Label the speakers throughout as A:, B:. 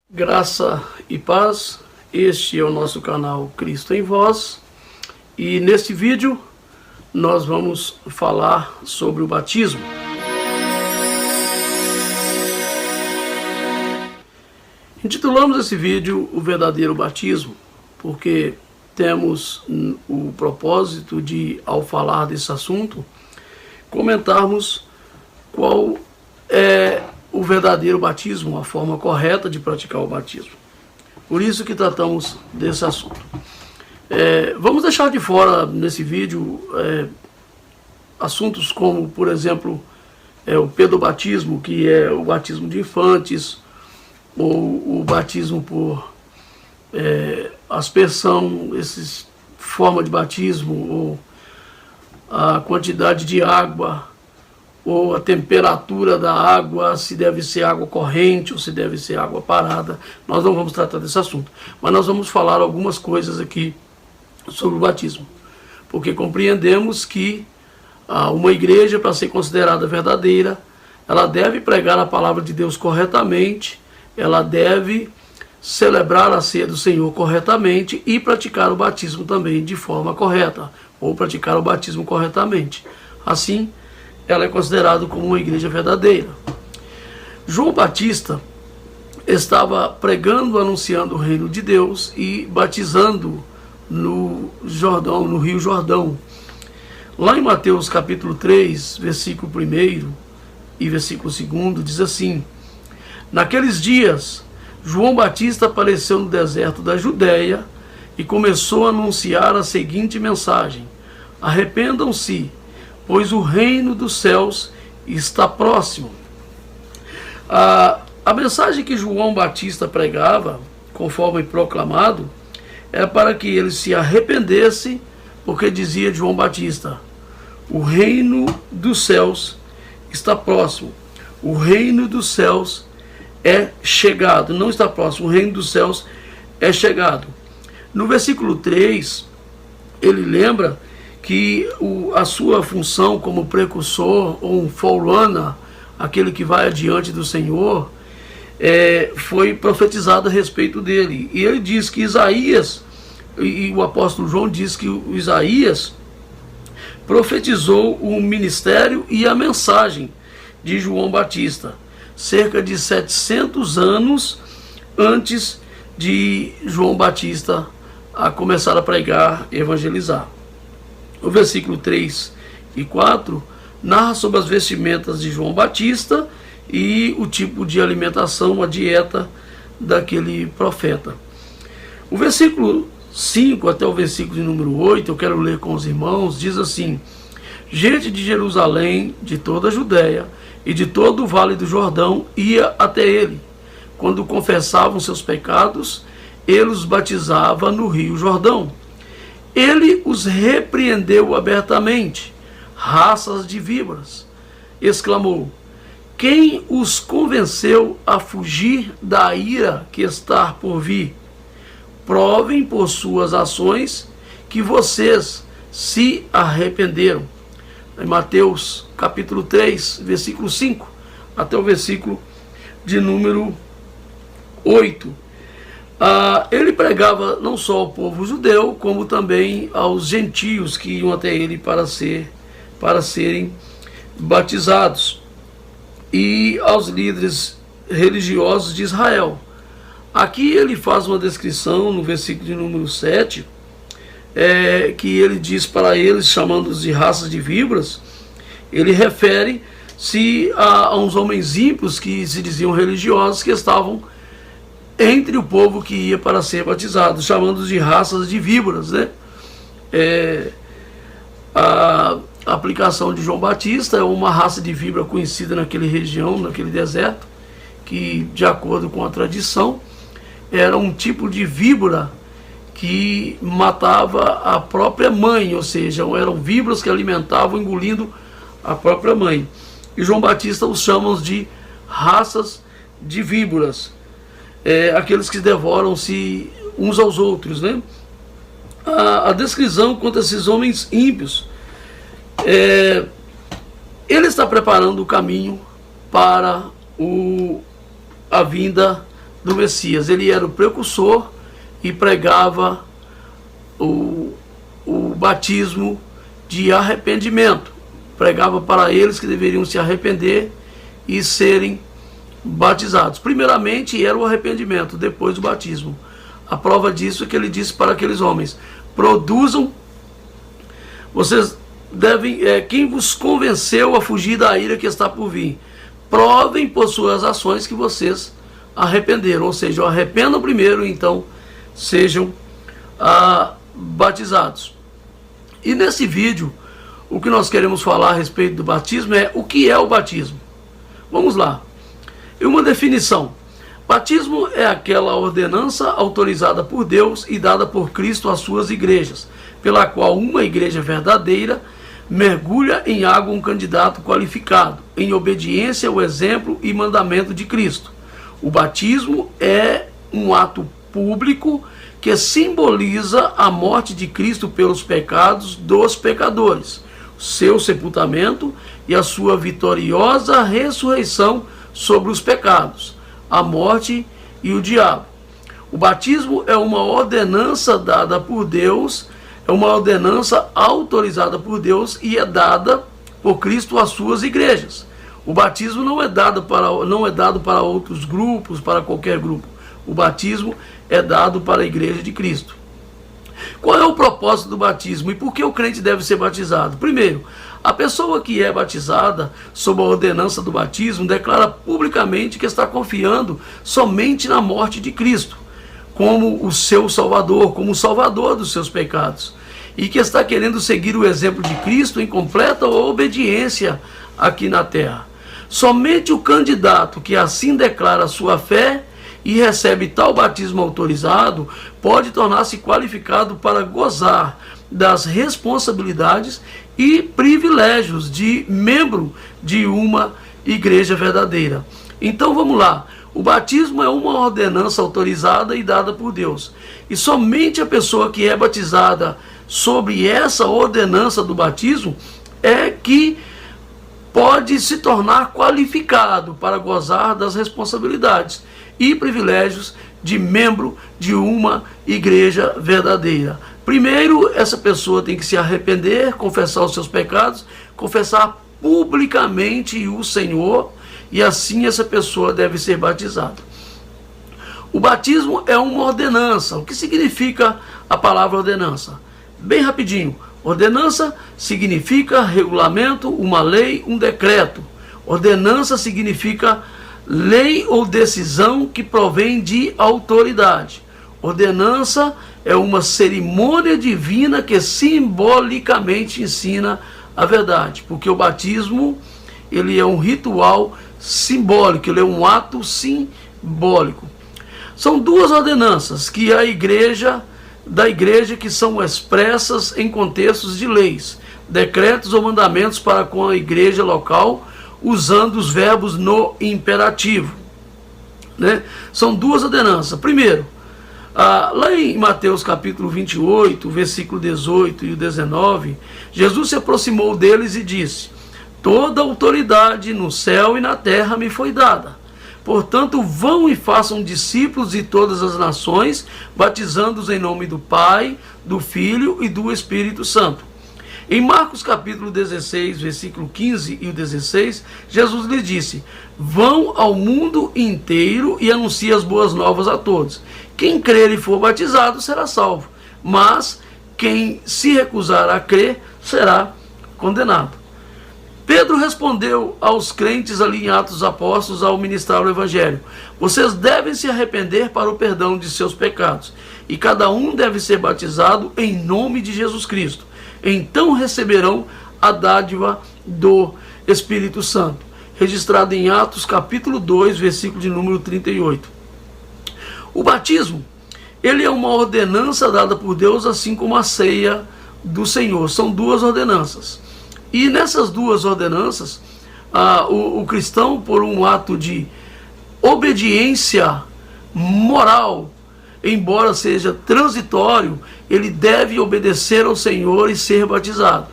A: Graça e paz, este é o nosso canal Cristo em Vós e neste vídeo nós vamos falar sobre o batismo. Intitulamos esse vídeo O Verdadeiro Batismo, porque temos o propósito de, ao falar desse assunto, comentarmos qual é o verdadeiro batismo, a forma correta de praticar o batismo. Por isso que tratamos desse assunto. Vamos deixar de fora nesse vídeo assuntos como, por exemplo, o pedobatismo, que é o batismo de infantes, ou o batismo por aspersão, essa forma de batismo, ou a quantidade de água, ou a temperatura da água, se deve ser água corrente ou se deve ser água parada. Nós não vamos tratar desse assunto, mas nós vamos falar algumas coisas aqui sobre o batismo, porque compreendemos que uma igreja, para ser considerada verdadeira, ela deve pregar a palavra de Deus corretamente, ela deve celebrar a ceia do Senhor corretamente e praticar o batismo também de forma correta, ou praticar o batismo corretamente. Assim, ela é considerada como uma igreja verdadeira. João Batista estava pregando, anunciando o reino de Deus e batizando no Jordão, no Rio Jordão. Lá em Mateus capítulo 3, versículo 1 e versículo 2, diz assim: Naqueles dias, João Batista apareceu no deserto da Judéia e começou a anunciar a seguinte mensagem: Arrependam-se, pois o reino dos céus está próximo. A mensagem que João Batista pregava, conforme proclamado, é para que ele se arrependesse, porque dizia João Batista: o reino dos céus está próximo. O reino dos céus é chegado. Não está próximo, o reino dos céus é chegado. No versículo 3, ele lembra que a sua função como precursor, ou um Forerunner, aquele que vai adiante do Senhor, foi profetizado a respeito dele. E ele diz que Isaías, e o apóstolo João diz que o Isaías profetizou o ministério e a mensagem de João Batista, cerca de 700 anos antes de João Batista a começar a pregar e evangelizar. O versículo 3 e 4 narra sobre as vestimentas de João Batista e o tipo de alimentação, a dieta daquele profeta. O versículo 5 até o versículo de número 8, eu quero ler com os irmãos, diz assim: Gente de Jerusalém, de toda a Judéia e de todo o vale do Jordão ia até ele. Quando confessavam seus pecados, ele os batizava no Rio Jordão. Ele os repreendeu abertamente, raças de víboras. Exclamou: Quem os convenceu a fugir da ira que está por vir? Provem por suas ações que vocês se arrependeram. Em Mateus capítulo 3, versículo 5, até o versículo de número 8. Ele pregava não só ao povo judeu, como também aos gentios que iam até ele para serem batizados, e aos líderes religiosos de Israel. Aqui ele faz uma descrição no versículo de número 7, que ele diz para eles, chamando-os de raças de víboras. Ele refere-se a uns homens ímpios que se diziam religiosos, que estavam entre o povo que ia para ser batizado, chamando-os de raças de víboras, né? A aplicação de João Batista é uma raça de víbora conhecida naquela região, naquele deserto, que, de acordo com a tradição, era um tipo de víbora que matava a própria mãe, ou seja, eram víboras que alimentavam, engolindo a própria mãe. E João Batista os chama de raças de víboras, aqueles que devoram-se uns aos outros, né? A descrição quanto a esses homens ímpios, ele está preparando o caminho para a vinda do Messias. Ele era o precursor e pregava o batismo de arrependimento. Pregava para eles que deveriam se arrepender e serem batizados. Primeiramente era o arrependimento, depois o batismo. A prova disso é que ele disse para aqueles homens: produzam, vocês devem, quem vos convenceu a fugir da ira que está por vir, provem por suas ações que vocês arrependeram. Ou seja, arrependam primeiro e então sejam batizados. E nesse vídeo, o que nós queremos falar a respeito do batismo é o que é o batismo. Vamos lá. E uma definição: batismo é aquela ordenança autorizada por Deus e dada por Cristo às suas igrejas, pela qual uma igreja verdadeira mergulha em água um candidato qualificado, em obediência ao exemplo e mandamento de Cristo. O batismo é um ato público que simboliza a morte de Cristo pelos pecados dos pecadores, seu sepultamento e a sua vitoriosa ressurreição sobre os pecados, a morte e o diabo. O batismo é uma ordenança dada por Deus, é uma ordenança autorizada por Deus e é dada por Cristo às suas igrejas. O batismo não é dado para outros grupos, para qualquer grupo. O batismo é dado para a igreja de Cristo. Qual é o propósito do batismo e por que o crente deve ser batizado? Primeiro, a pessoa que é batizada sob a ordenança do batismo declara publicamente que está confiando somente na morte de Cristo, como o seu Salvador, como o Salvador dos seus pecados, e que está querendo seguir o exemplo de Cristo em completa obediência aqui na terra. Somente o candidato que assim declara sua fé e recebe tal batismo autorizado pode tornar-se qualificado para gozar das responsabilidades e privilégios de membro de uma igreja verdadeira. Então vamos lá. O batismo é uma ordenança autorizada e dada por Deus. E somente a pessoa que é batizada sobre essa ordenança do batismo é que pode se tornar qualificado para gozar das responsabilidades e privilégios de membro de uma igreja verdadeira. Primeiro, essa pessoa tem que se arrepender, confessar os seus pecados, confessar publicamente o Senhor, e assim essa pessoa deve ser batizada. O batismo é uma ordenança. O que significa a palavra ordenança? Bem rapidinho. Ordenança significa regulamento, uma lei, um decreto. Ordenança significa lei ou decisão que provém de autoridade. Ordenança é uma cerimônia divina que simbolicamente ensina a verdade, porque o batismo ele é um ritual simbólico, ele é um ato simbólico. São duas ordenanças que da igreja que são expressas em contextos de leis, decretos ou mandamentos para com a igreja local, usando os verbos no imperativo, né? São duas ordenanças. Primeiro, lá em Mateus capítulo 28, versículo 18 e 19, Jesus se aproximou deles e disse: toda autoridade no céu e na terra me foi dada. Portanto, vão e façam discípulos de todas as nações, batizando-os em nome do Pai, do Filho e do Espírito Santo. Em Marcos capítulo 16, versículo 15 e 16, Jesus lhe disse: vão ao mundo inteiro e anunciem as boas novas a todos. Quem crer e for batizado será salvo, mas quem se recusar a crer será condenado. Pedro respondeu aos crentes ali em Atos dos Apóstolos ao ministrar o Evangelho: vocês devem se arrepender para o perdão de seus pecados, e cada um deve ser batizado em nome de Jesus Cristo. Então receberão a dádiva do Espírito Santo. Registrado em Atos capítulo 2, versículo de número 38. O batismo, ele é uma ordenança dada por Deus, assim como a ceia do Senhor. São duas ordenanças. E nessas duas ordenanças, o cristão, por um ato de obediência moral, embora seja transitório, ele deve obedecer ao Senhor e ser batizado.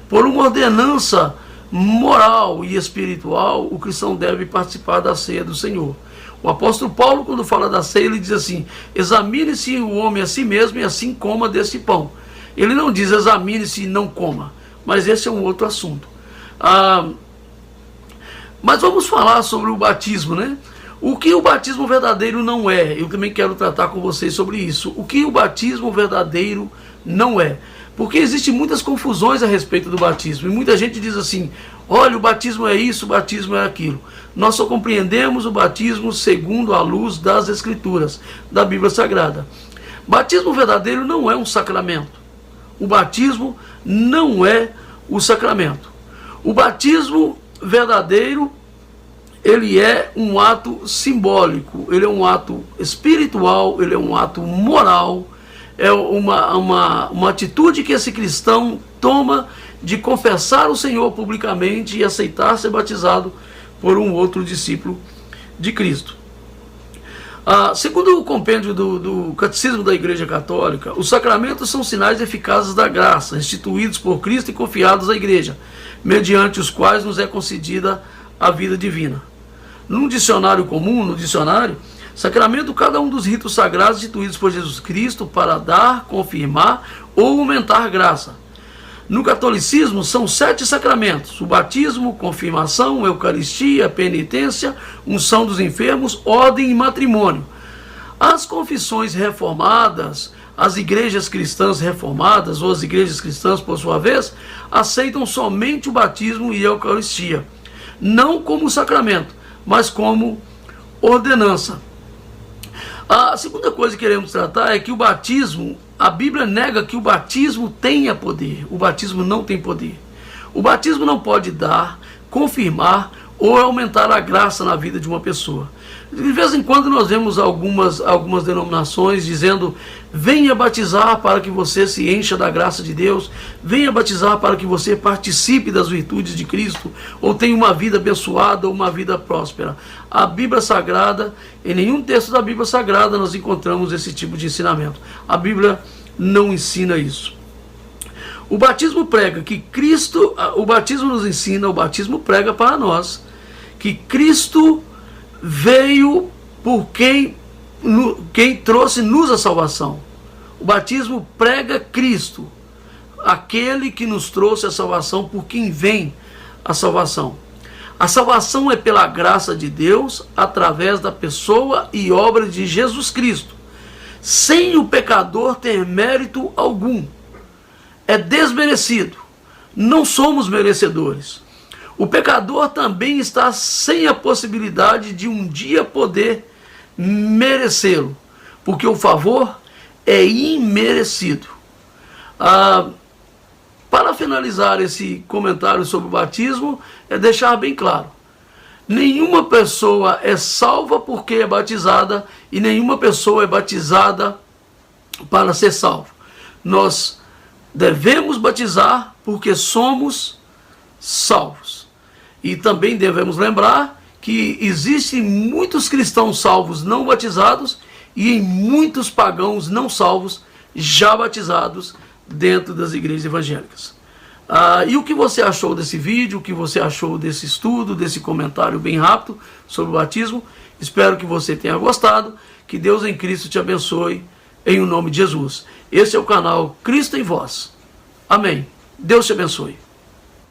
A: Por uma ordenança moral e espiritual, o cristão deve participar da ceia do Senhor. O apóstolo Paulo, quando fala da ceia, ele diz assim: examine-se o homem a si mesmo e assim coma desse pão. Ele não diz examine-se e não coma, mas esse é um outro assunto. Mas vamos falar sobre o batismo, né? O que o batismo verdadeiro não é? Eu também quero tratar com vocês sobre isso. O que o batismo verdadeiro não é? Porque existem muitas confusões a respeito do batismo. E muita gente diz assim: olha, o batismo é isso, o batismo é aquilo. Nós só compreendemos o batismo segundo a luz das Escrituras, da Bíblia Sagrada. Batismo verdadeiro não é um sacramento. O batismo não é o sacramento. O batismo verdadeiro, ele é um ato simbólico, ele é um ato espiritual, ele é um ato moral, é uma atitude que esse cristão toma de confessar o Senhor publicamente e aceitar ser batizado por um outro discípulo de Cristo. Segundo o compêndio do Catecismo da Igreja Católica, os sacramentos são sinais eficazes da graça, instituídos por Cristo e confiados à Igreja, mediante os quais nos é concedida a vida divina. Num dicionário comum, no dicionário, sacramento, cada um dos ritos sagrados instituídos por Jesus Cristo para dar, confirmar ou aumentar graça. No catolicismo, são 7 sacramentos: o batismo, confirmação, eucaristia, penitência, unção dos enfermos, ordem e matrimônio. As confissões reformadas, as igrejas cristãs reformadas, ou as igrejas cristãs, por sua vez, aceitam somente o batismo e a eucaristia, não como sacramento, mas como ordenança. A segunda coisa que queremos tratar é que o batismo, a Bíblia nega que o batismo tenha poder. O batismo não tem poder. O batismo não pode dar, confirmar ou aumentar a graça na vida de uma pessoa. De vez em quando nós vemos algumas denominações dizendo: venha batizar para que você se encha da graça de Deus, venha batizar para que você participe das virtudes de Cristo, ou tenha uma vida abençoada ou uma vida próspera. A Bíblia Sagrada, em nenhum texto da Bíblia Sagrada nós encontramos esse tipo de ensinamento. A Bíblia não ensina isso. O batismo prega que Cristo, o batismo nos ensina, o batismo prega para nós que Cristo veio por quem trouxe-nos a salvação. O batismo prega Cristo, aquele que nos trouxe a salvação, por quem vem a salvação. A salvação é pela graça de Deus, através da pessoa e obra de Jesus Cristo, sem o pecador ter mérito algum. É desmerecido. Não somos merecedores. O pecador também está sem a possibilidade de um dia poder merecê-lo, porque o favor é imerecido. Para finalizar esse comentário sobre o batismo, é deixar bem claro: nenhuma pessoa é salva porque é batizada, e nenhuma pessoa é batizada para ser salvo. Nós devemos batizar porque somos salvos. E também devemos lembrar que existem muitos cristãos salvos não batizados e muitos pagãos não salvos já batizados dentro das igrejas evangélicas. E o que você achou desse vídeo? O que você achou desse estudo, desse comentário bem rápido sobre o batismo? Espero que você tenha gostado. Que Deus em Cristo te abençoe, em o nome de Jesus. Esse é o canal Cristo em Vós. Amém. Deus te abençoe.